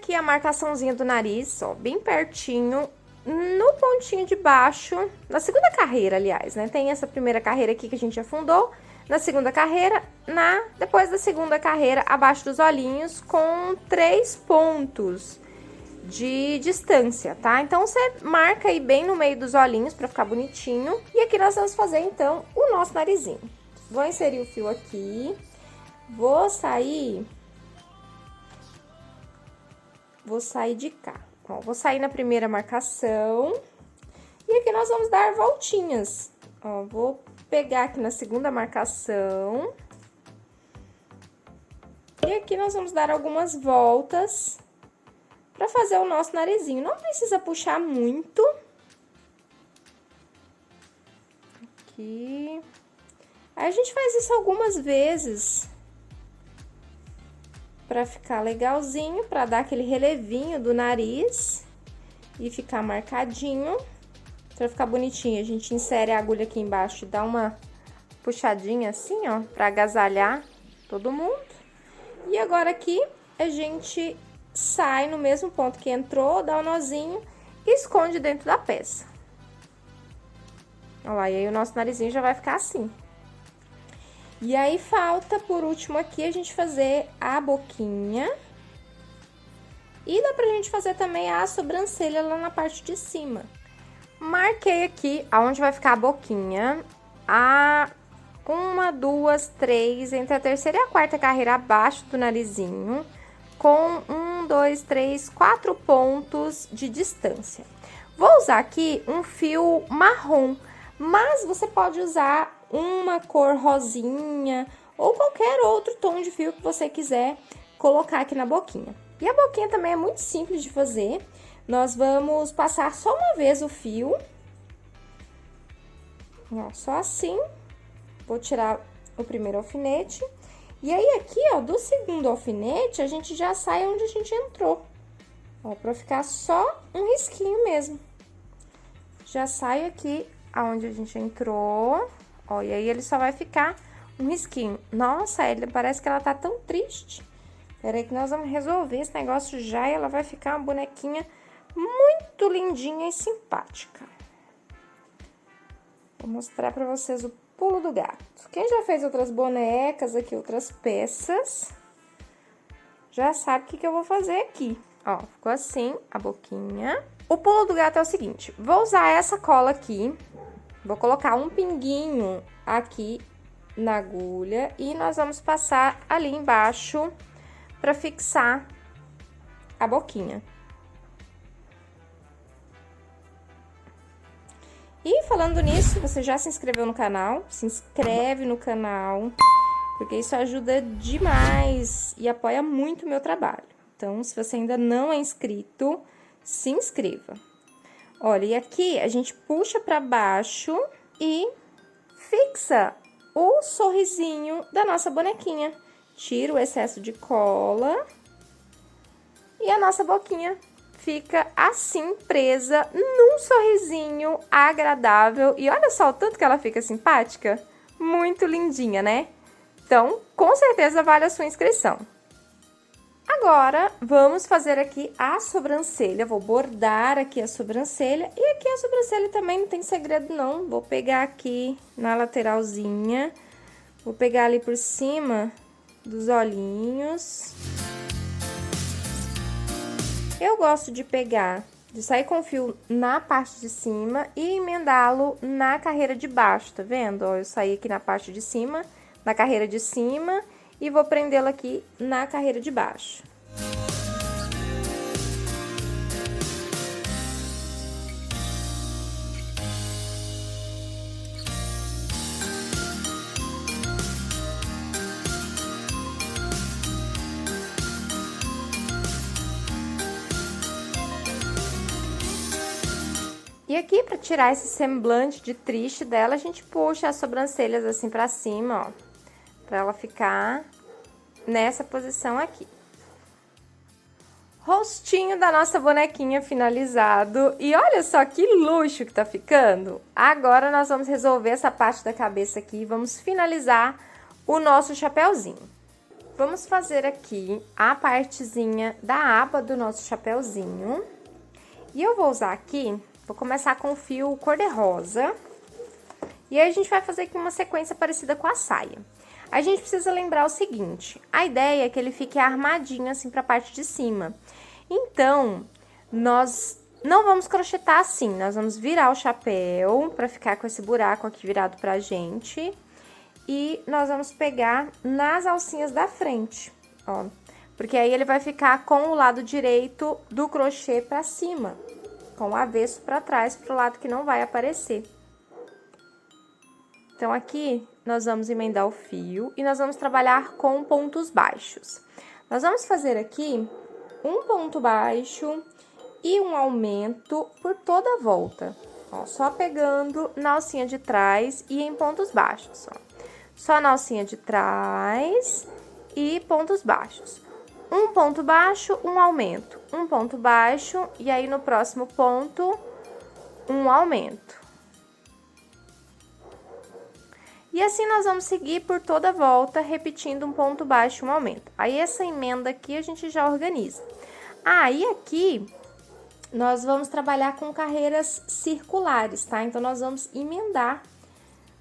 aqui a marcaçãozinha do nariz, ó, bem pertinho, no pontinho de baixo, na segunda carreira, aliás, né? Tem essa primeira carreira aqui que a gente afundou, na segunda carreira, depois da segunda carreira, abaixo dos olhinhos, com 3 pontos de distância, tá? Então, você marca aí bem no meio dos olhinhos pra ficar bonitinho. E aqui nós vamos fazer, então, o nosso narizinho. Vou inserir o fio aqui, vou sair de cá. Ó, vou sair na primeira marcação. E aqui nós vamos dar voltinhas. Ó, vou pegar aqui na segunda marcação. E aqui nós vamos dar algumas voltas pra fazer o nosso narizinho. Não precisa puxar muito. Aqui. Aí a gente faz isso algumas vezes pra ficar legalzinho, pra dar aquele relevinho do nariz e ficar marcadinho. Pra ficar bonitinho, a gente insere a agulha aqui embaixo e dá uma puxadinha assim, ó, pra agasalhar todo mundo. E agora aqui a gente sai no mesmo ponto que entrou, dá um nozinho e esconde dentro da peça. Olha lá, e aí o nosso narizinho já vai ficar assim. E aí, falta, por último, aqui, a gente fazer a boquinha. E dá pra gente fazer também a sobrancelha lá na parte de cima. Marquei aqui aonde vai ficar a boquinha. A 1, 2, 3, entre a terceira e a quarta carreira abaixo do narizinho. Com 1, 2, 3, 4 pontos de distância. Vou usar aqui um fio marrom, mas você pode usar uma cor rosinha ou qualquer outro tom de fio que você quiser colocar aqui na boquinha. E a boquinha também é muito simples de fazer. Nós vamos passar só uma vez o fio. Ó, só assim. Vou tirar o primeiro alfinete. E aí, aqui, ó, do segundo alfinete, a gente já sai onde a gente entrou. Ó, pra ficar só um risquinho mesmo. Já saio aqui aonde a gente entrou. Ó, e aí ele só vai ficar um risquinho. Nossa, ele parece que ela tá tão triste. Pera aí que nós vamos resolver esse negócio já e ela vai ficar uma bonequinha muito lindinha e simpática. Vou mostrar pra vocês o pulo do gato. Quem já fez outras bonecas aqui, outras peças, já sabe o que eu vou fazer aqui. Ó, ficou assim a boquinha. O pulo do gato é o seguinte, vou usar essa cola aqui. Vou colocar um pinguinho aqui na agulha e nós vamos passar ali embaixo para fixar a boquinha. E falando nisso, você já se inscreveu no canal? Se inscreve no canal, porque isso ajuda demais e apoia muito o meu trabalho. Então, se você ainda não é inscrito, se inscreva. Olha, e aqui a gente puxa pra baixo e fixa o sorrisinho da nossa bonequinha. Tira o excesso de cola e a nossa boquinha fica assim, presa num sorrisinho agradável. E olha só o tanto que ela fica simpática. Muito lindinha, né? Então, com certeza vale a sua inscrição. Agora, vamos fazer aqui a sobrancelha. Vou bordar aqui a sobrancelha. E aqui a sobrancelha também não tem segredo, não. Vou pegar aqui na lateralzinha. Vou pegar ali por cima dos olhinhos. Eu gosto de sair com o fio na parte de cima e emendá-lo na carreira de baixo, tá vendo? Ó, eu saí aqui na parte de cima, na carreira de cima, e vou prendê-lo aqui na carreira de baixo. E aqui, pra tirar esse semblante de triste dela, a gente puxa as sobrancelhas assim pra cima, ó. Pra ela ficar nessa posição aqui. Rostinho da nossa bonequinha finalizado. E olha só que luxo que tá ficando. Agora, nós vamos resolver essa parte da cabeça aqui e vamos finalizar o nosso chapéuzinho. Vamos fazer aqui a partezinha da aba do nosso chapéuzinho. E eu vou usar aqui, vou começar com o fio cor-de-rosa. E aí, a gente vai fazer aqui uma sequência parecida com a saia. A gente precisa lembrar o seguinte, a ideia é que ele fique armadinho assim pra parte de cima. Então, nós não vamos crochetar assim, nós vamos virar o chapéu pra ficar com esse buraco aqui virado pra gente. E nós vamos pegar nas alcinhas da frente, ó. Porque aí ele vai ficar com o lado direito do crochê pra cima, com o avesso pra trás, pro lado que não vai aparecer. Então, aqui, nós vamos emendar o fio e nós vamos trabalhar com pontos baixos. Nós vamos fazer aqui um ponto baixo e um aumento por toda a volta, ó. Só pegando na alcinha de trás e em pontos baixos, ó. Só na alcinha de trás e pontos baixos. Um ponto baixo, um aumento. Um ponto baixo e aí no próximo ponto, um aumento. E assim nós vamos seguir por toda a volta, repetindo um ponto baixo e um aumento. Aí, essa emenda aqui a gente já organiza. E aqui nós vamos trabalhar com carreiras circulares, tá? Então, nós vamos emendar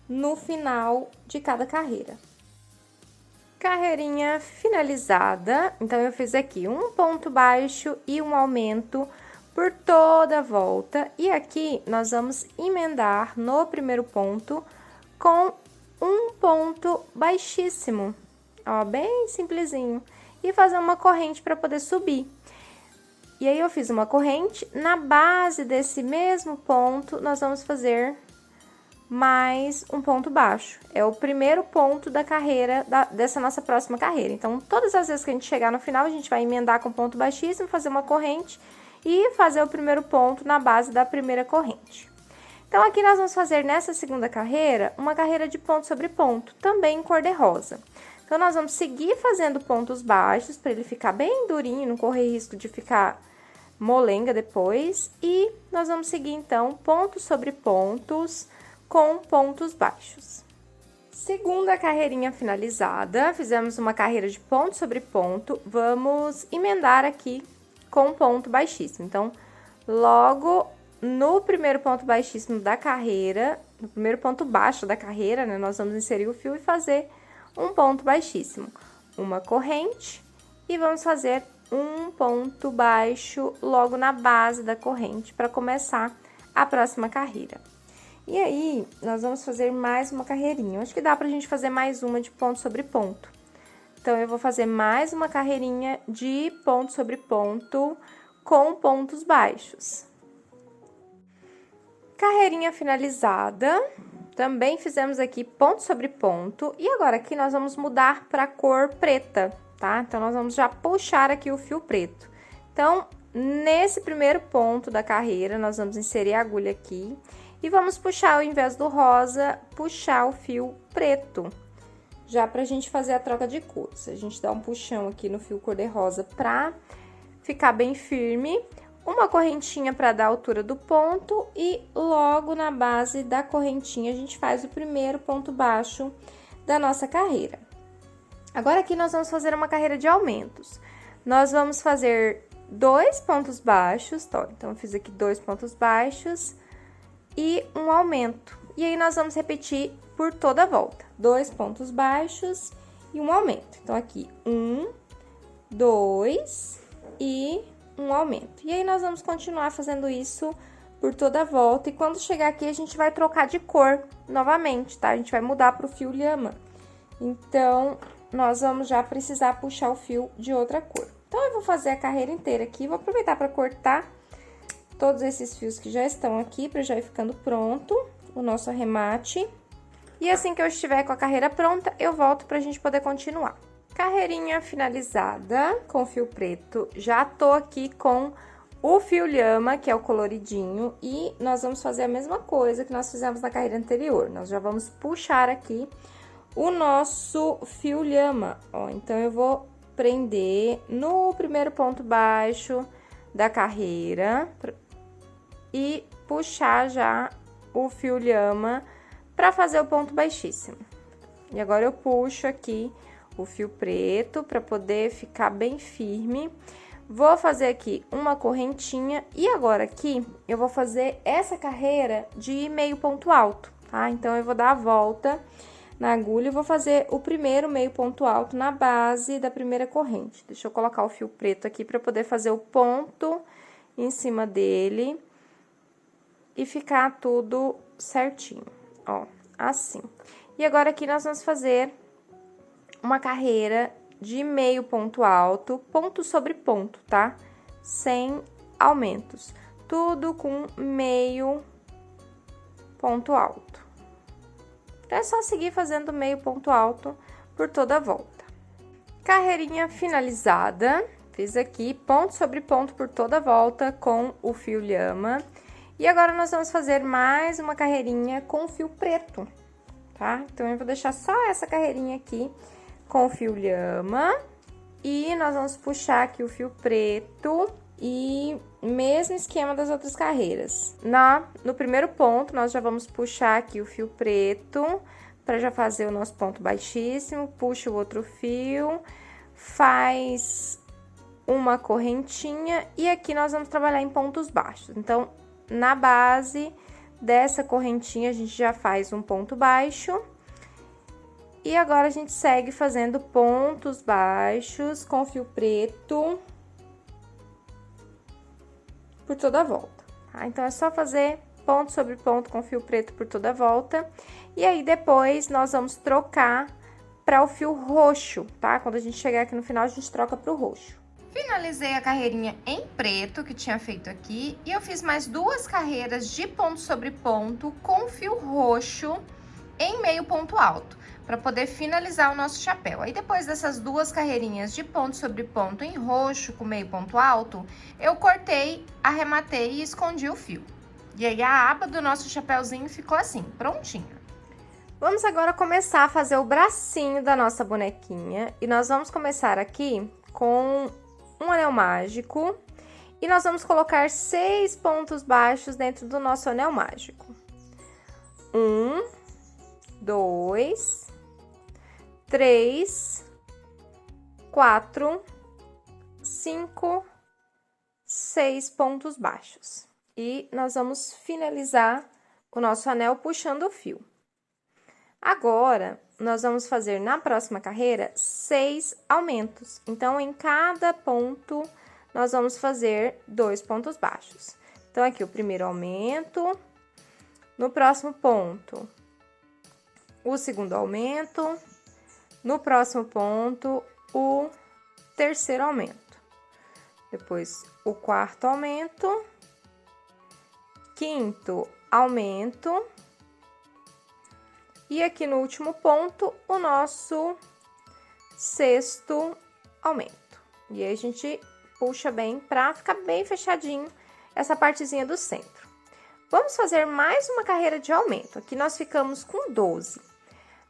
no final de cada carreira. Carreirinha finalizada. Então, eu fiz aqui um ponto baixo e um aumento por toda a volta. E aqui nós vamos emendar no primeiro ponto com um ponto baixíssimo, ó, bem simplesinho, e fazer uma corrente para poder subir. E aí, eu fiz uma corrente, na base desse mesmo ponto, nós vamos fazer mais um ponto baixo. É o primeiro ponto da carreira, dessa nossa próxima carreira. Então, todas as vezes que a gente chegar no final, a gente vai emendar com ponto baixíssimo, fazer uma corrente e fazer o primeiro ponto na base da primeira corrente. Então, aqui nós vamos fazer nessa segunda carreira, uma carreira de ponto sobre ponto, também em cor-de-rosa. Então, nós vamos seguir fazendo pontos baixos, para ele ficar bem durinho, não correr risco de ficar molenga depois. E nós vamos seguir, então, pontos sobre pontos, com pontos baixos. Segunda carreirinha finalizada, fizemos uma carreira de ponto sobre ponto, vamos emendar aqui com ponto baixíssimo. Então, logo no primeiro ponto baixíssimo da carreira, no primeiro ponto baixo da carreira, né, nós vamos inserir o fio e fazer um ponto baixíssimo, uma corrente, e vamos fazer um ponto baixo logo na base da corrente para começar a próxima carreira. E aí, nós vamos fazer mais uma carreirinha. Acho que dá pra gente fazer mais uma de ponto sobre ponto. Então, eu vou fazer mais uma carreirinha de ponto sobre ponto com pontos baixos. Carreirinha finalizada, também fizemos aqui ponto sobre ponto, e agora aqui nós vamos mudar para cor preta, tá? Então, nós vamos já puxar aqui o fio preto. Então, nesse primeiro ponto da carreira, nós vamos inserir a agulha aqui e vamos puxar, ao invés do rosa, puxar o fio preto, já pra gente fazer a troca de cores. A gente dá um puxão aqui no fio cor-de-rosa pra ficar bem firme. Uma correntinha para dar a altura do ponto e logo na base da correntinha a gente faz o primeiro ponto baixo da nossa carreira. Agora, aqui nós vamos fazer uma carreira de aumentos. Nós vamos fazer 2 pontos baixos, ó, então eu fiz aqui 2 pontos baixos e um aumento. E aí, nós vamos repetir por toda a volta, 2 pontos baixos e um aumento. Então, aqui, 1, 2 e um aumento. E aí, nós vamos continuar fazendo isso por toda a volta. E quando chegar aqui, a gente vai trocar de cor novamente, tá? A gente vai mudar para o fio lhama. Então, nós vamos já precisar puxar o fio de outra cor. Então, eu vou fazer a carreira inteira aqui. Vou aproveitar para cortar todos esses fios que já estão aqui, para já ir ficando pronto o nosso arremate. E assim que eu estiver com a carreira pronta, eu volto pra gente poder continuar. Carreirinha finalizada com fio preto, já tô aqui com o fio lhama, que é o coloridinho, e nós vamos fazer a mesma coisa que nós fizemos na carreira anterior. Nós já vamos puxar aqui o nosso fio lhama, ó. Então, eu vou prender no primeiro ponto baixo da carreira e puxar já o fio lhama para fazer o ponto baixíssimo. E agora, eu puxo aqui o fio preto para poder ficar bem firme. Vou fazer aqui uma correntinha e agora aqui eu vou fazer essa carreira de meio ponto alto, tá? Então, eu vou dar a volta na agulha e vou fazer o primeiro meio ponto alto na base da primeira corrente. Deixa eu colocar o fio preto aqui para poder fazer o ponto em cima dele e ficar tudo certinho, ó, assim. E agora aqui nós vamos fazer uma carreira de meio ponto alto, ponto sobre ponto, tá? Sem aumentos. Tudo com meio ponto alto. Então, é só seguir fazendo meio ponto alto por toda a volta. Carreirinha finalizada. Fiz aqui ponto sobre ponto por toda a volta com o fio lhama. E agora, nós vamos fazer mais uma carreirinha com fio preto, tá? Então, eu vou deixar só essa carreirinha aqui com o fio lhama. E nós vamos puxar aqui o fio preto e mesmo esquema das outras carreiras. No primeiro ponto, nós já vamos puxar aqui o fio preto para já fazer o nosso ponto baixíssimo. Puxa o outro fio, faz uma correntinha e aqui nós vamos trabalhar em pontos baixos. Então, na base dessa correntinha, a gente já faz um ponto baixo. E agora, a gente segue fazendo pontos baixos com fio preto por toda a volta, tá? Então, é só fazer ponto sobre ponto com fio preto por toda a volta. E aí, depois, nós vamos trocar para o fio roxo, tá? Quando a gente chegar aqui no final, a gente troca para o roxo. Finalizei a carreirinha em preto que tinha feito aqui. E eu fiz mais 2 carreiras de ponto sobre ponto com fio roxo em meio ponto alto, para poder finalizar o nosso chapéu. Aí, depois dessas 2 carreirinhas de ponto sobre ponto em roxo com meio ponto alto, eu cortei, arrematei e escondi o fio. E aí, a aba do nosso chapéuzinho ficou assim, prontinha. Vamos agora começar a fazer o bracinho da nossa bonequinha. E nós vamos começar aqui com um anel mágico. E nós vamos colocar 6 pontos baixos dentro do nosso anel mágico. 1, 2, 3, 4, 5, 6 pontos baixos. E nós vamos finalizar o nosso anel puxando o fio. Agora, nós vamos fazer na próxima carreira 6 aumentos. Então, em cada ponto, nós vamos fazer 2 pontos baixos. Então, aqui o primeiro aumento, no próximo ponto, o segundo aumento, no próximo ponto, o terceiro aumento. Depois, o quarto aumento, quinto aumento. E aqui no último ponto, o nosso sexto aumento. E aí, a gente puxa bem pra ficar bem fechadinho essa partezinha do centro. Vamos fazer mais uma carreira de aumento. Aqui nós ficamos com 12.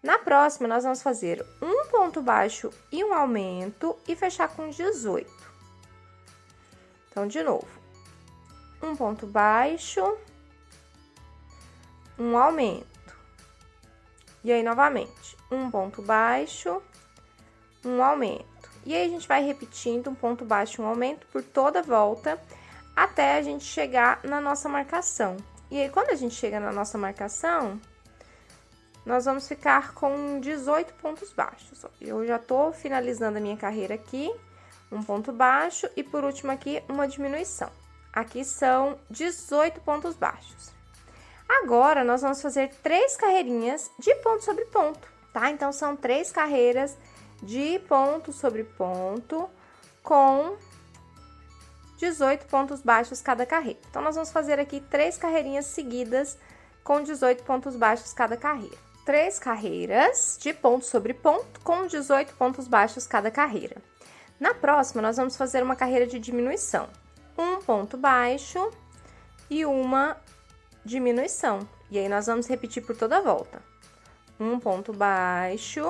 Na próxima, nós vamos fazer um ponto baixo e um aumento e fechar com 18. Então, de novo, um ponto baixo, um aumento. E aí, novamente, um ponto baixo, um aumento. E aí, a gente vai repetindo um ponto baixo e um aumento por toda a volta, até a gente chegar na nossa marcação. E aí, quando a gente chega na nossa marcação, nós vamos ficar com 18 pontos baixos. Eu já tô finalizando a minha carreira aqui, um ponto baixo e, por último, aqui, uma diminuição. Aqui são 18 pontos baixos. Agora, nós vamos fazer 3 carreirinhas de ponto sobre ponto, tá? Então, são 3 carreiras de ponto sobre ponto com 18 pontos baixos cada carreira. Então, nós vamos fazer aqui 3 carreirinhas seguidas com 18 pontos baixos cada carreira. 3 carreiras de ponto sobre ponto com 18 pontos baixos cada carreira. Na próxima, nós vamos fazer uma carreira de diminuição. Um ponto baixo e uma diminuição. E aí, nós vamos repetir por toda a volta. Um ponto baixo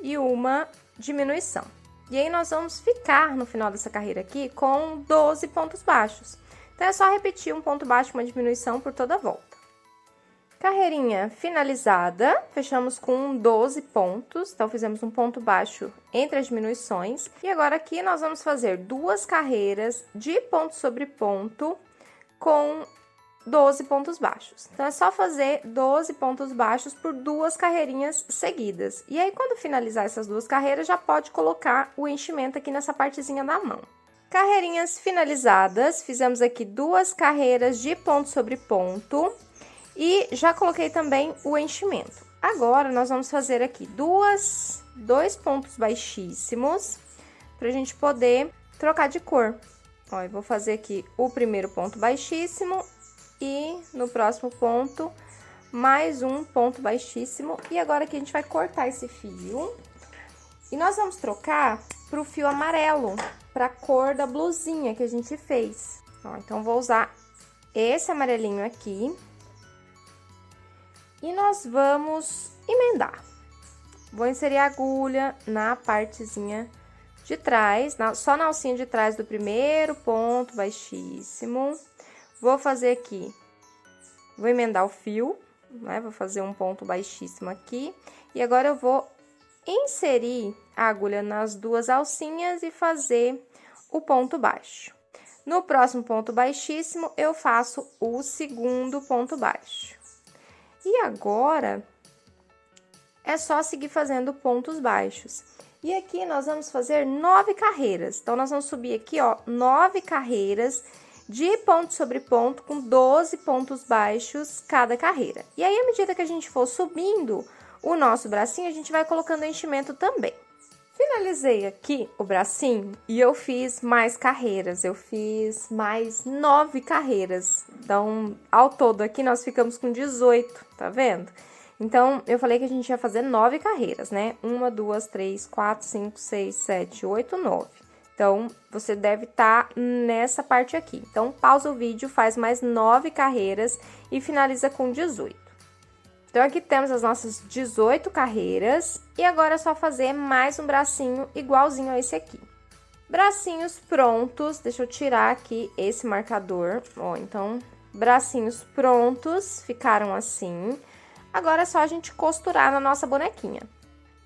e uma diminuição. E aí, nós vamos ficar no final dessa carreira aqui com 12 pontos baixos. Então, é só repetir um ponto baixo e uma diminuição por toda a volta. Carreirinha finalizada, fechamos com 12 pontos, então fizemos um ponto baixo entre as diminuições. E agora aqui nós vamos fazer 2 carreiras de ponto sobre ponto com 12 pontos baixos. Então, é só fazer 12 pontos baixos por 2 carreirinhas seguidas. E aí, quando finalizar essas 2 carreiras, já pode colocar o enchimento aqui nessa partezinha da mão. Carreirinhas finalizadas, fizemos aqui 2 carreiras de ponto sobre ponto. E já coloquei também o enchimento. Agora, nós vamos fazer aqui dois pontos baixíssimos, pra gente poder trocar de cor. Ó, eu vou fazer aqui o primeiro ponto baixíssimo e no próximo ponto, mais um ponto baixíssimo. E agora aqui a gente vai cortar esse fio. E nós vamos trocar pro fio amarelo, pra cor da blusinha que a gente fez. Ó, então, vou usar esse amarelinho aqui. E nós vamos emendar. Vou inserir a agulha na partezinha de trás, só na alcinha de trás do primeiro ponto baixíssimo. Vou fazer aqui, vou emendar o fio, né? Vou fazer um ponto baixíssimo aqui. E agora eu vou inserir a agulha nas 2 alcinhas e fazer o ponto baixo. No próximo ponto baixíssimo, eu faço o segundo ponto baixo. E agora, é só seguir fazendo pontos baixos. E aqui, nós vamos fazer 9 carreiras. Então, nós vamos subir aqui, ó, 9 carreiras de ponto sobre ponto, com 12 pontos baixos cada carreira. E aí, à medida que a gente for subindo o nosso bracinho, a gente vai colocando enchimento também. Finalizei aqui o bracinho e eu fiz mais carreiras, eu fiz mais 9 carreiras. Então, ao todo aqui nós ficamos com 18, tá vendo? Então, eu falei que a gente ia fazer 9 carreiras, né? 1, 2, 3, 4, 5, 6, 7, 8, 9. Então, você deve estar nessa parte aqui. Então, pausa o vídeo, faz mais 9 carreiras e finaliza com 18. Então, aqui temos as nossas 18 carreiras e agora é só fazer mais um bracinho igualzinho a esse aqui. Bracinhos prontos, deixa eu tirar aqui esse marcador, ó, então, bracinhos prontos, ficaram assim. Agora é só a gente costurar na nossa bonequinha.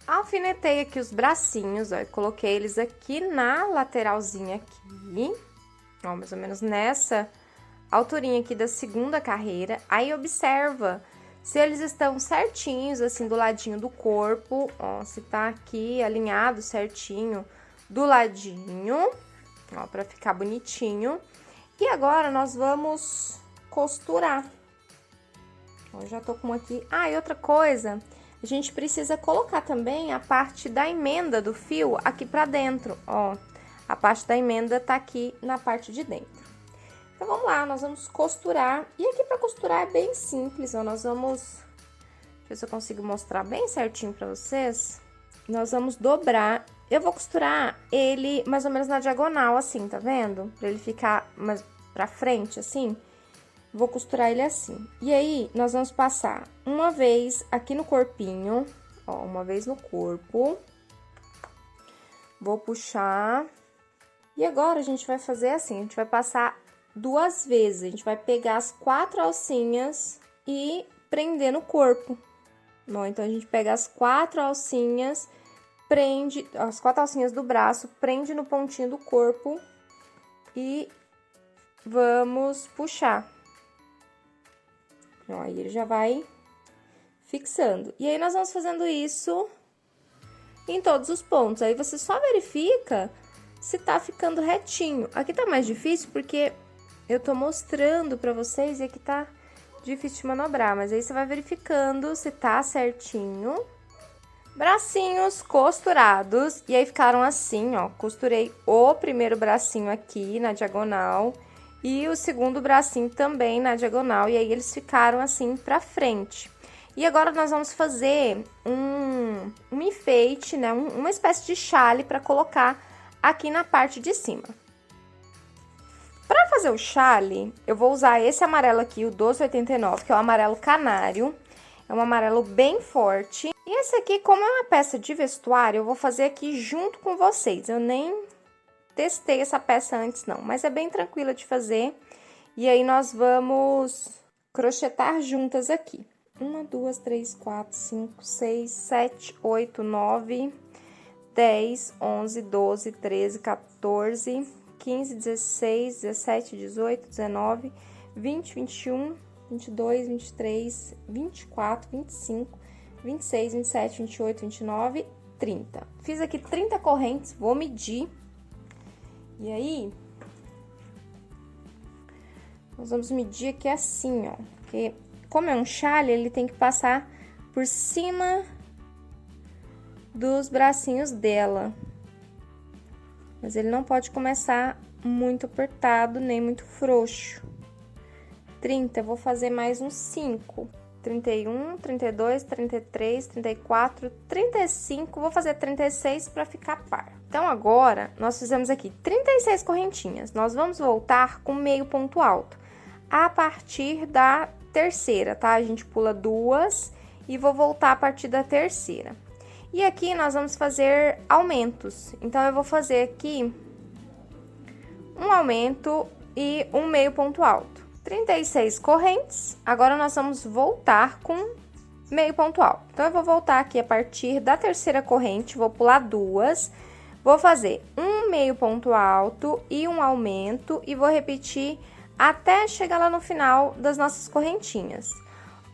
Alfinetei aqui os bracinhos, ó, e coloquei eles aqui na lateralzinha aqui, ó, mais ou menos nessa alturinha aqui da segunda carreira. Aí, observa se eles estão certinhos, assim, do ladinho do corpo, ó, se tá aqui alinhado certinho do ladinho, ó, pra ficar bonitinho. E agora, nós vamos costurar. Ó, já tô com aqui. Ah, e outra coisa, a gente precisa colocar também a parte da emenda do fio aqui pra dentro, ó. A parte da emenda tá aqui na parte de dentro. Então, vamos lá, nós vamos costurar. E aqui pra costurar é bem simples, ó, nós vamos... Deixa eu ver se eu consigo mostrar bem certinho pra vocês. Nós vamos dobrar. Eu vou costurar ele mais ou menos na diagonal, assim, tá vendo? Pra ele ficar mais pra frente, assim. Vou costurar ele assim. E aí, nós vamos passar uma vez aqui no corpinho, ó, uma vez no corpo. Vou puxar. E agora, a gente vai fazer assim, a gente vai passar 2 vezes. A gente vai pegar as 4 alcinhas e prender no corpo. Bom, então, a gente pega as 4 alcinhas, prende, as 4 alcinhas do braço, prende no pontinho do corpo e vamos puxar. Ó, aí ele já vai fixando. E aí, nós vamos fazendo isso em todos os pontos. Aí, você só verifica se tá ficando retinho. Aqui tá mais difícil porque eu tô mostrando pra vocês e aqui tá difícil de manobrar. Mas aí, você vai verificando se tá certinho. Bracinhos costurados. E aí, ficaram assim, ó. Costurei o primeiro bracinho aqui na diagonal e o segundo bracinho também na diagonal. E aí, eles ficaram assim pra frente. E agora, nós vamos fazer um enfeite, né? Uma espécie de chale pra colocar aqui na parte de cima. Para fazer o chale, eu vou usar esse amarelo aqui, o 1289, que é o amarelo canário. É um amarelo bem forte. E esse aqui, como é uma peça de vestuário, eu vou fazer aqui junto com vocês. Eu nem testei essa peça antes, não. Mas é bem tranquila de fazer. E aí, nós vamos crochetar juntas aqui. 1, 2, 3, 4, 5, 6, 7, 8, 9, 10, 11, 12, 13, 14, 15, 16, 17, 18, 19, 20, 21, 22, 23, 24, 25, 26, 27, 28, 29, 30. Fiz aqui 30 correntes, vou medir. E aí, nós vamos medir aqui assim, ó. Porque como é um chale, ele tem que passar por cima dos bracinhos dela. Mas ele não pode começar muito apertado, nem muito frouxo. 30, eu vou fazer mais uns 5. 31, 32, 33, 34, 35, vou fazer 36 para ficar par. Então, agora, nós fizemos aqui 36 correntinhas. Nós vamos voltar com meio ponto alto a partir da terceira, tá? A gente pula 2 e vou voltar a partir da terceira. E aqui, nós vamos fazer aumentos. Então, eu vou fazer aqui um aumento e um meio ponto alto. 36 correntes, agora nós vamos voltar com meio ponto alto. Então, eu vou voltar aqui a partir da terceira corrente, vou pular 2, vou fazer um meio ponto alto e um aumento e vou repetir até chegar lá no final das nossas correntinhas.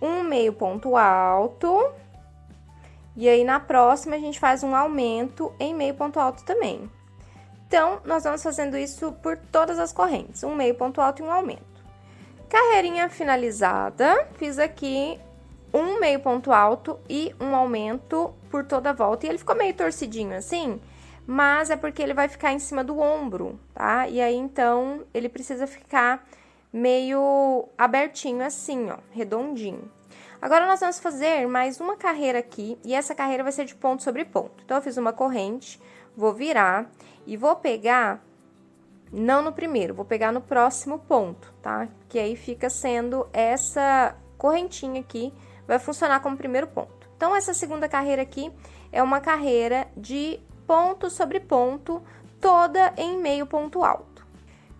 Um meio ponto alto, e aí na próxima a gente faz um aumento em meio ponto alto também. Então, nós vamos fazendo isso por todas as correntes, um meio ponto alto e um aumento. Carreirinha finalizada, fiz aqui um meio ponto alto e um aumento por toda a volta. E ele ficou meio torcidinho assim, mas é porque ele vai ficar em cima do ombro, tá? E aí, então, ele precisa ficar meio abertinho assim, ó, redondinho. Agora, nós vamos fazer mais uma carreira aqui, e essa carreira vai ser de ponto sobre ponto. Então, eu fiz uma corrente, vou virar e vou pegar... Não no primeiro, vou pegar no próximo ponto, tá? Que aí fica sendo essa correntinha aqui, vai funcionar como primeiro ponto. Então, essa segunda carreira aqui é uma carreira de ponto sobre ponto, toda em meio ponto alto.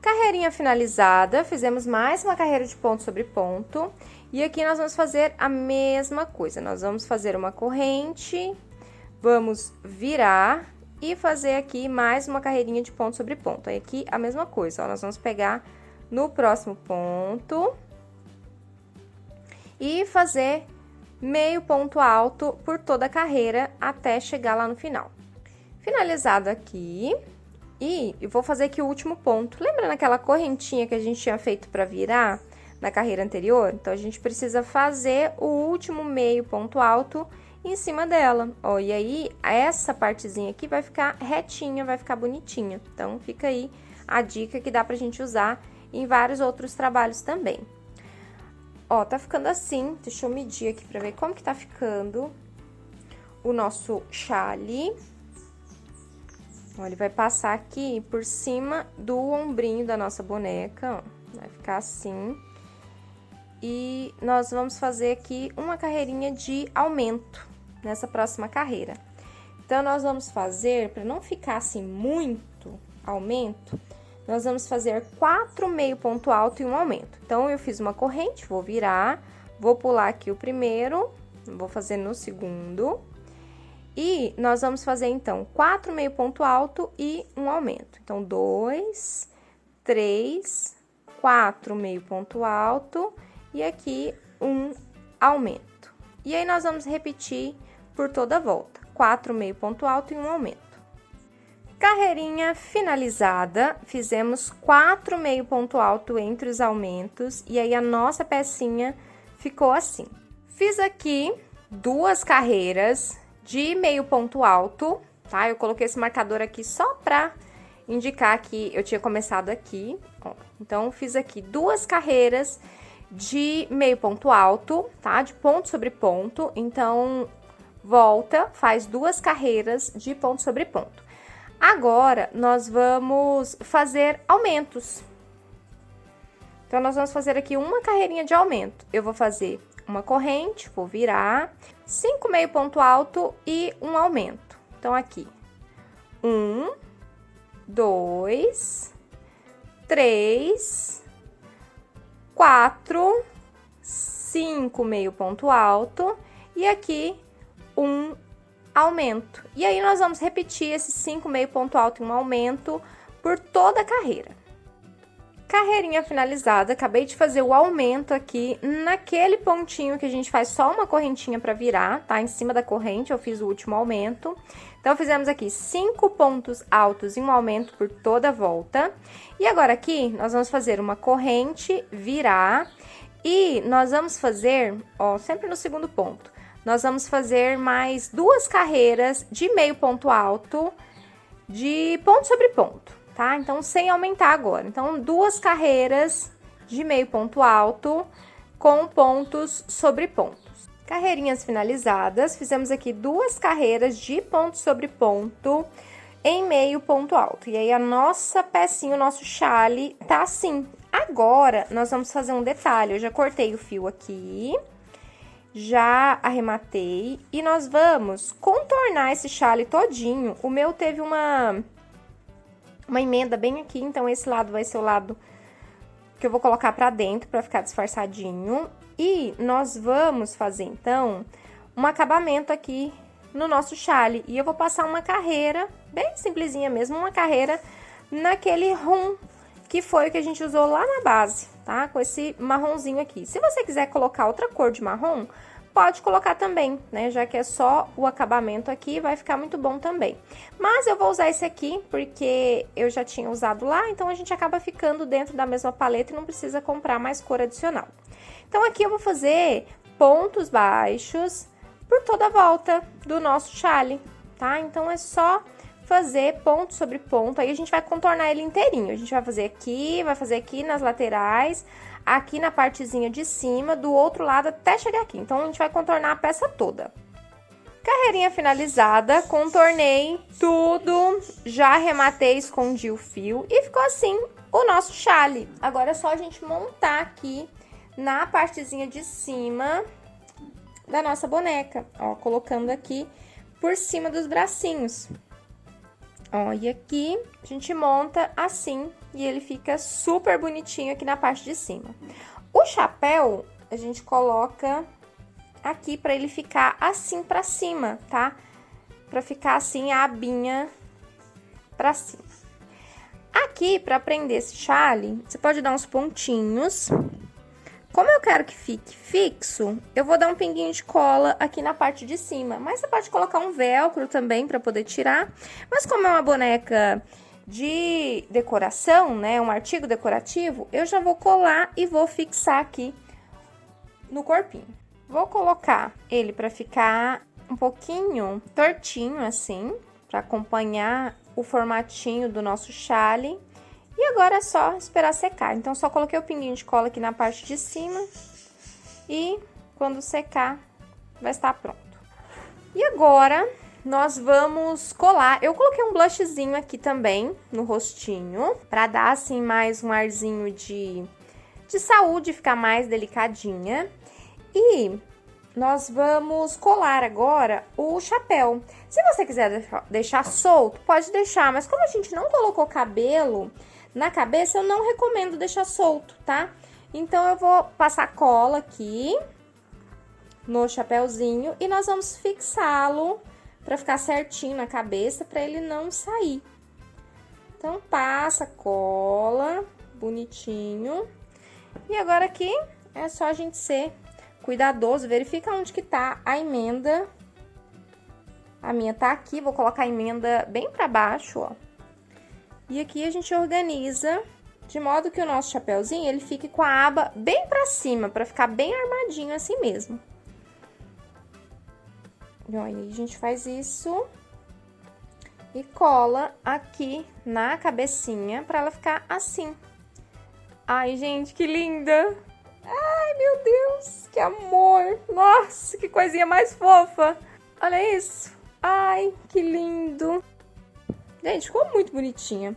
Carreirinha finalizada, fizemos mais uma carreira de ponto sobre ponto. E aqui nós vamos fazer a mesma coisa. Nós vamos fazer uma corrente, vamos virar... E fazer aqui mais uma carreirinha de ponto sobre ponto. Aí, aqui, a mesma coisa, ó. Nós vamos pegar no próximo ponto e fazer meio ponto alto por toda a carreira até chegar lá no final. Finalizado aqui, e eu vou fazer aqui o último ponto. Lembra naquela correntinha que a gente tinha feito para virar na carreira anterior? Então, a gente precisa fazer o último meio ponto alto em cima dela, ó, e aí essa partezinha aqui vai ficar retinha, vai ficar bonitinha. Então, fica aí a dica que dá pra gente usar em vários outros trabalhos também. Ó, tá ficando assim, deixa eu medir aqui pra ver como que tá ficando o nosso chale. Ó, ele vai passar aqui por cima do ombrinho da nossa boneca, ó, vai ficar assim. E nós vamos fazer aqui uma carreirinha de aumento nessa próxima carreira. Então, nós vamos fazer, para não ficar assim muito aumento, nós vamos fazer 4 meio ponto alto e um aumento. Então, eu fiz uma corrente, vou virar, vou pular aqui o primeiro, vou fazer no segundo, e nós vamos fazer, então, 4 meio ponto alto e um aumento. Então, 2, 3, 4 meio ponto alto e aqui um aumento. E aí, nós vamos repetir por toda a volta, 4 meio ponto alto e um aumento. Carreirinha finalizada, fizemos 4 meio ponto alto entre os aumentos, e aí a nossa pecinha ficou assim. Fiz aqui 2 carreiras de meio ponto alto, tá? Eu coloquei esse marcador aqui só pra indicar que eu tinha começado aqui, ó. Então, fiz aqui 2 carreiras de meio ponto alto, tá? De ponto sobre ponto, então, volta, faz 2 carreiras de ponto sobre ponto. Agora, nós vamos fazer aumentos. Então, nós vamos fazer aqui uma carreirinha de aumento. Eu vou fazer uma corrente, vou virar, 5 meio ponto alto e um aumento. Então, aqui, 1, 2, 3, 4, 5 meio ponto alto e aqui um aumento. E aí, nós vamos repetir esses 5 meio ponto alto e um aumento por toda a carreira. Carreirinha finalizada, acabei de fazer o aumento aqui naquele pontinho que a gente faz só uma correntinha para virar, tá? Em cima da corrente eu fiz o último aumento. Então, fizemos aqui 5 pontos altos e um aumento por toda a volta. E agora aqui, nós vamos fazer uma corrente, virar, e nós vamos fazer, ó, sempre no segundo ponto, nós vamos fazer mais 2 carreiras de meio ponto alto, de ponto sobre ponto. Tá? Então, sem aumentar agora. Então, 2 carreiras de meio ponto alto com pontos sobre pontos. Carreirinhas finalizadas, fizemos aqui 2 carreiras de ponto sobre ponto em meio ponto alto. E aí, a nossa pecinha, o nosso chale, tá assim. Agora, nós vamos fazer um detalhe. Eu já cortei o fio aqui, já arrematei e nós vamos contornar esse chale todinho. O meu teve uma emenda bem aqui, então esse lado vai ser o lado que eu vou colocar pra dentro pra ficar disfarçadinho. E nós vamos fazer, então, um acabamento aqui no nosso chale. E eu vou passar uma carreira, bem simplesinha mesmo, uma carreira naquele rum, que foi o que a gente usou lá na base, tá? Com esse marronzinho aqui. Se você quiser colocar outra cor de marrom, pode colocar também, né? Já que é só o acabamento aqui, vai ficar muito bom também. Mas eu vou usar esse aqui, porque eu já tinha usado lá, então a gente acaba ficando dentro da mesma paleta e não precisa comprar mais cor adicional. Então, aqui eu vou fazer pontos baixos por toda a volta do nosso chale, tá? Então, é só fazer ponto sobre ponto, aí a gente vai contornar ele inteirinho. A gente vai fazer aqui nas laterais, aqui na partezinha de cima, do outro lado até chegar aqui. Então, a gente vai contornar a peça toda. Carreirinha finalizada, contornei tudo, já arrematei, escondi o fio e ficou assim o nosso chale. Agora é só a gente montar aqui na partezinha de cima da nossa boneca, ó, colocando aqui por cima dos bracinhos. Ó, e aqui a gente monta assim e ele fica super bonitinho aqui na parte de cima. O chapéu a gente coloca aqui pra ele ficar assim pra cima, tá? Pra ficar assim a abinha pra cima. Aqui, pra prender esse chale, você pode dar uns pontinhos. Como eu quero que fique fixo, eu vou dar um pinguinho de cola aqui na parte de cima. Mas você pode colocar um velcro também pra poder tirar. Mas como é uma boneca de decoração, né, um artigo decorativo, eu já vou colar e vou fixar aqui no corpinho. Vou colocar ele pra ficar um pouquinho tortinho assim, pra acompanhar o formatinho do nosso chale. E agora é só esperar secar. Então, só coloquei o pinguinho de cola aqui na parte de cima. E quando secar, vai estar pronto. E agora, nós vamos colar. Eu coloquei um blushzinho aqui também no rostinho, pra dar, assim, mais um arzinho de saúde, ficar mais delicadinha. E nós vamos colar agora o chapéu. Se você quiser deixar solto, pode deixar. Mas como a gente não colocou cabelo na cabeça, eu não recomendo deixar solto, tá? Então, eu vou passar cola aqui no chapéuzinho e nós vamos fixá-lo pra ficar certinho na cabeça, pra ele não sair. Então, passa cola, bonitinho. E agora aqui, é só a gente ser cuidadoso, verifica onde que tá a emenda. A minha tá aqui, vou colocar a emenda bem pra baixo, ó. E aqui a gente organiza de modo que o nosso chapéuzinho, ele fique com a aba bem pra cima, pra ficar bem armadinho assim mesmo. E aí, a gente faz isso e cola aqui na cabecinha pra ela ficar assim. Ai, gente, que linda! Ai, meu Deus, que amor! Nossa, que coisinha mais fofa! Olha isso! Ai, que lindo! Gente, ficou muito bonitinha.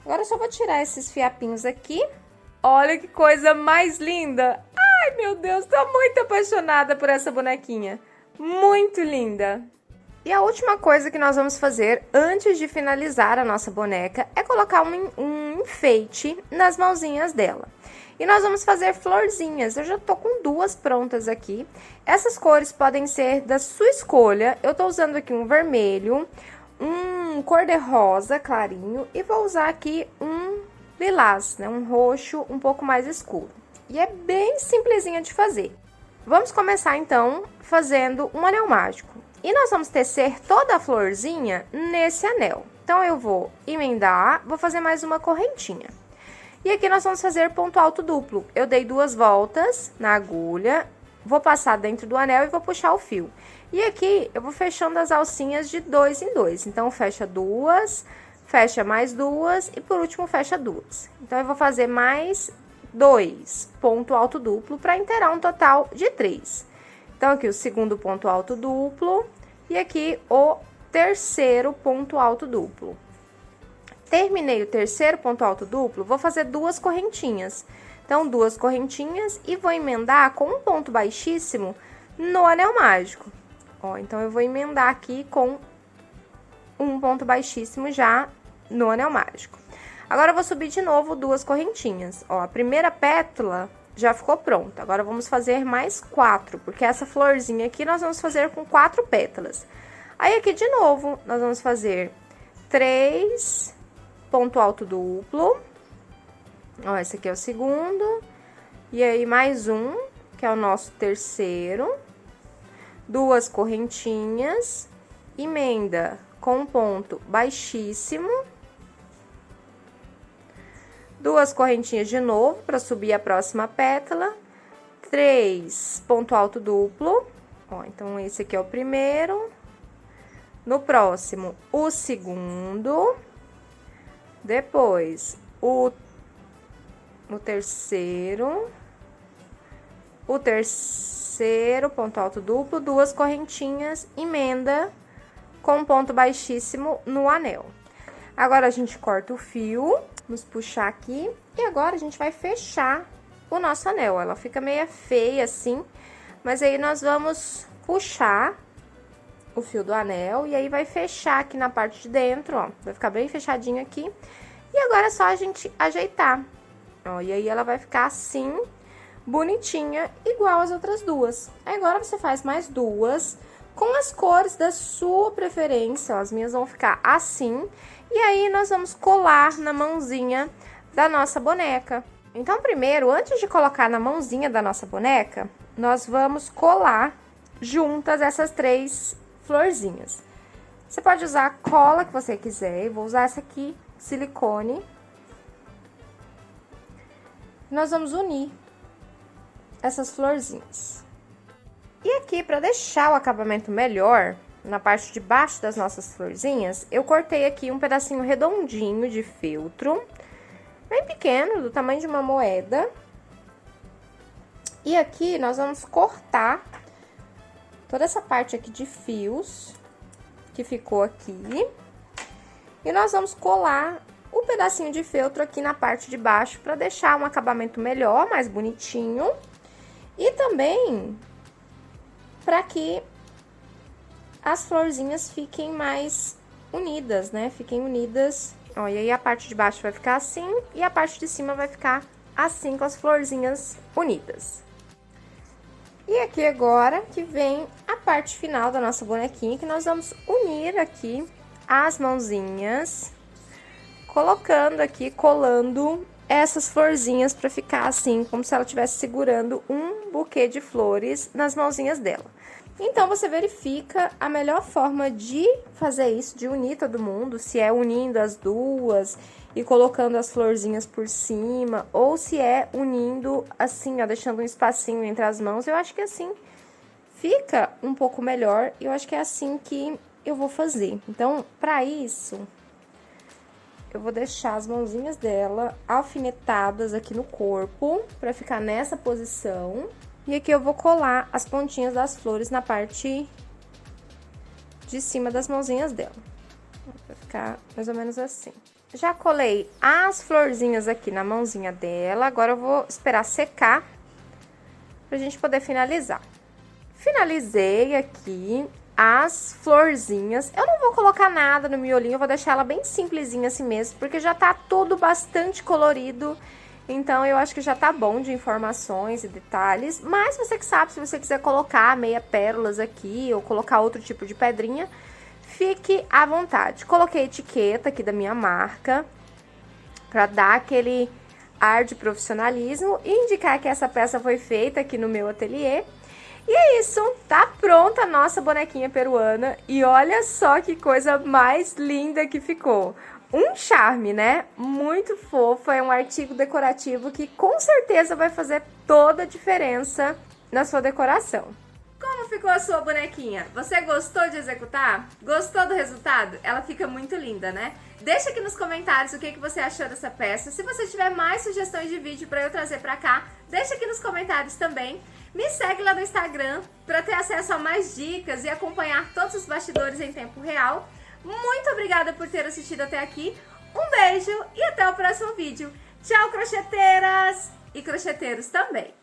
Agora eu só vou tirar esses fiapinhos aqui. Olha que coisa mais linda! Ai, meu Deus, tô muito apaixonada por essa bonequinha. Muito linda! E a última coisa que nós vamos fazer antes de finalizar a nossa boneca é colocar um enfeite nas mãozinhas dela. E nós vamos fazer florzinhas. Eu já tô com duas prontas aqui. Essas cores podem ser da sua escolha. Eu tô usando aqui um vermelho, um cor-de-rosa clarinho e vou usar aqui um lilás, né? Um roxo um pouco mais escuro. E é bem simplesinha de fazer. Vamos começar, então, fazendo um anel mágico. E nós vamos tecer toda a florzinha nesse anel. Então, eu vou emendar, vou fazer mais uma correntinha. E aqui nós vamos fazer ponto alto duplo. Eu dei 2 voltas na agulha, vou passar dentro do anel e vou puxar o fio. E aqui eu vou fechando as alcinhas de 2 em 2. Então, fecha 2, fecha mais 2 e por último fecha 2. Então, eu vou fazer mais 2 ponto alto duplo para inteirar um total de 3. Então, aqui o segundo ponto alto duplo e aqui o terceiro ponto alto duplo. Terminei o terceiro ponto alto duplo, vou fazer 2 correntinhas. Então, 2 correntinhas e vou emendar com um ponto baixíssimo no anel mágico. Ó, então, eu vou emendar aqui com um ponto baixíssimo já no anel mágico. Agora, eu vou subir de novo 2 correntinhas. Ó, a primeira pétala já ficou pronta. Agora, vamos fazer mais 4, porque essa florzinha aqui nós vamos fazer com 4 pétalas. Aí, aqui de novo, nós vamos fazer 3 ponto alto duplo. Ó, esse aqui é o segundo. E aí, mais um, que é o nosso terceiro. 2 correntinhas. Emenda com um ponto baixíssimo. 2 correntinhas de novo, para subir a próxima pétala. 3 ponto alto duplo. Ó, então, esse aqui é o primeiro. No próximo, o segundo. Depois, o terceiro. O terceiro ponto alto duplo, 2 correntinhas, emenda com ponto baixíssimo no anel. Agora, a gente corta o fio, vamos puxar aqui. E agora, a gente vai fechar o nosso anel. Ela fica meio feia assim, mas aí nós vamos puxar o fio do anel e aí vai fechar aqui na parte de dentro, ó. Vai ficar bem fechadinho aqui. E agora é só a gente ajeitar, ó. E aí ela vai ficar assim, bonitinha, igual as outras duas. Aí agora você faz mais 2 com as cores da sua preferência, ó. As minhas vão ficar assim. E aí nós vamos colar na mãozinha da nossa boneca. Então, primeiro, antes de colocar na mãozinha da nossa boneca, nós vamos colar juntas essas 3 florzinhas. Você pode usar a cola que você quiser. Eu vou usar essa aqui, silicone. Nós vamos unir essas florzinhas. E aqui, para deixar o acabamento melhor, na parte de baixo das nossas florzinhas, eu cortei aqui um pedacinho redondinho de feltro, bem pequeno, do tamanho de uma moeda. E aqui, nós vamos cortar toda essa parte aqui de fios que ficou aqui. E nós vamos colar o pedacinho de feltro aqui na parte de baixo para deixar um acabamento melhor, mais bonitinho. E também para que as florzinhas fiquem mais unidas, né? Fiquem unidas. Ó, e aí a parte de baixo vai ficar assim e a parte de cima vai ficar assim com as florzinhas unidas. E aqui agora que vem a parte final da nossa bonequinha, que nós vamos unir aqui as mãozinhas, colocando aqui, colando essas florzinhas para ficar assim, como se ela estivesse segurando um buquê de flores nas mãozinhas dela. Então, você verifica a melhor forma de fazer isso, de unir todo mundo, se é unindo as duas e colocando as florzinhas por cima, ou se é unindo assim, ó, deixando um espacinho entre as mãos. Eu acho que assim fica um pouco melhor, e eu acho que é assim que eu vou fazer. Então, para isso, eu vou deixar as mãozinhas dela alfinetadas aqui no corpo, para ficar nessa posição. E aqui eu vou colar as pontinhas das flores na parte de cima das mãozinhas dela. Vai ficar mais ou menos assim. Já colei as florzinhas aqui na mãozinha dela, agora eu vou esperar secar pra gente poder finalizar. Finalizei aqui as florzinhas. Eu não vou colocar nada no miolinho, eu vou deixar ela bem simplesinha assim mesmo, porque já tá tudo bastante colorido Então, eu acho que já tá bom de informações e detalhes. Mas você que sabe, se você quiser colocar meia pérolas aqui ou colocar outro tipo de pedrinha, fique à vontade. Coloquei a etiqueta aqui da minha marca pra dar aquele ar de profissionalismo e indicar que essa peça foi feita aqui no meu ateliê. E é isso, tá pronta a nossa bonequinha peruana e olha só que coisa mais linda que ficou. Um charme, né? Muito fofo, é um artigo decorativo que com certeza vai fazer toda a diferença na sua decoração. Como ficou a sua bonequinha? Você gostou de executar? Gostou do resultado? Ela fica muito linda, né? Deixa aqui nos comentários o que você achou dessa peça. Se você tiver mais sugestões de vídeo para eu trazer para cá, deixa aqui nos comentários também. Me segue lá no Instagram para ter acesso a mais dicas e acompanhar todos os bastidores em tempo real. Muito obrigada por ter assistido até aqui. Um beijo e até o próximo vídeo. Tchau, crocheteiras! E crocheteiros também!